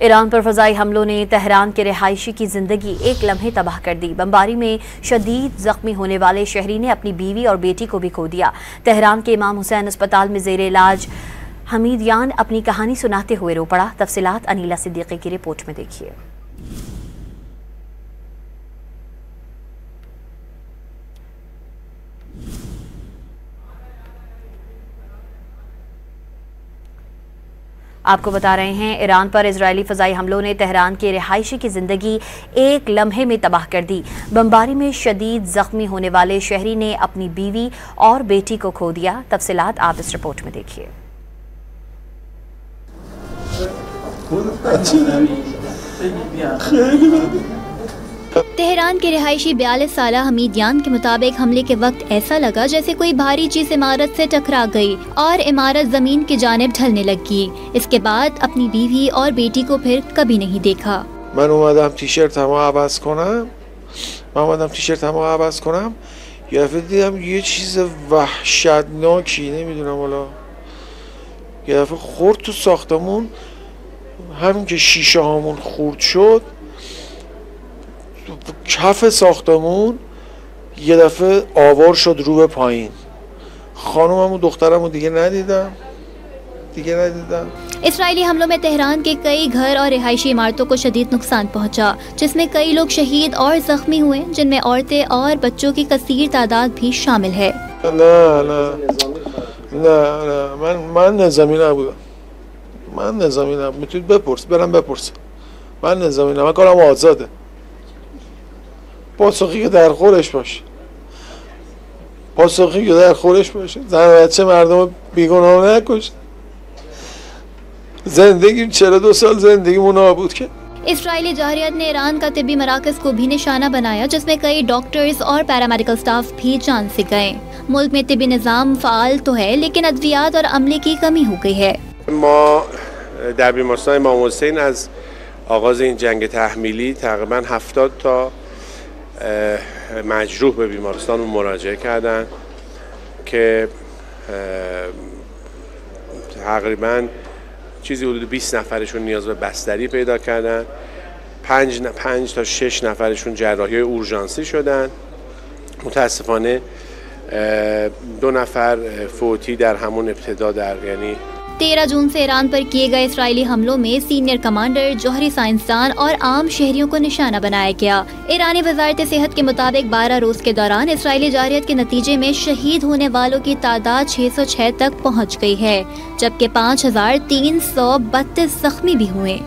ईरान पर फ़ज़ाई हमलों ने तेहरान के रिहायशी की ज़िंदगी एक लम्हे तबाह कर दी। बमबारी में शदीद ज़ख्मी होने वाले शहरी ने अपनी बीवी और बेटी को भी खो दिया। तेहरान के इमाम हुसैन अस्पताल में ज़ेर इलाज हमीदियान अपनी कहानी सुनाते हुए रो पड़ा। तफसीलात अनीला सिद्दीकी की रिपोर्ट में देखिए। आपको बता रहे हैं, ईरान पर इजरायली फ़ज़ाई हमलों ने तेहरान के रिहायशी की ज़िंदगी एक लम्हे में तबाह कर दी। बमबारी में शदीद ज़ख्मी होने वाले शहरी ने अपनी बीवी और बेटी को खो दिया। तफसीलात आप इस रिपोर्ट में देखिए। तेहरान के रिहायशी 42 साल हमीदियान के मुताबिक हमले के वक्त ऐसा लगा जैसे कोई भारी चीज इमारत से टकरा गई और इमारत जमीन की जानिब ढलने लगी। इसके बाद अपनी बीवी और बेटी को फिर कभी नहीं देखा। من اومدم تیشرتمو عوض کنم یه دفعه دیدم یه چیز وحشتناکی، نمیدونم حالا یه دفعه خورد تو ساختمون. همین که شیشه هامون خورد شد کف ساختمون یه دفعه آوار شد رو به پایین. خانومم و دخترم رو دیگه ندیدم. इसराइली हमलों में तेहरान के कई घर और रिहायशी इमारतों को शदीद नुकसान पहुंचा, जिसमें कई लोग शहीद और जख्मी हुए, जिनमें औरतें और बच्चों की कसीर तादाद भी शामिल है। من نظامی نبودم. میتونید بپرس. من نظامی نبودم. من کارم آزاده. پاسخی که در خورش باشه. زن و بچه مردم بیگناه نکشه. زندگی 42 साल जिंदगी मुनाबूद के। इसराइली जहरियत ने ईरान का तिब्बी मराकज़ को भी निशाना बनाया, जिसमें कई डॉक्टर्स और पैरामेडिकल स्टाफ भी जान से गए। मुल्क में तिब्बी निज़ाम फ़ाल तो है, लेकिन अद्वियात और अमले की कमी हो गई है। ما در بیمارستان امام حسین از آغاز این جنگ تحمیلی تقریبا 70 تا مجروح به بیمارستان مراجعه کردن که تقریبا چیزی حدود 20 نفرشون نیاز به بستری پیدا کردن. 5 تا 6 نفرشون جراحی اورژانسی شدن. متاسفانه 2 نفر فوتی در همون ابتدا یعنی 13 जून से ईरान पर किए गए इसराइली हमलों में सीनियर कमांडर, जौहरी साइंसदान और आम शहरियों को निशाना बनाया गया। ईरानी वजारत सेहत के मुताबिक 12 रोज के दौरान इसराइली जहरियत के नतीजे में शहीद होने वालों की तादाद 606 तक पहुंच गई है, जबकि 5332 जख्मी भी हुए।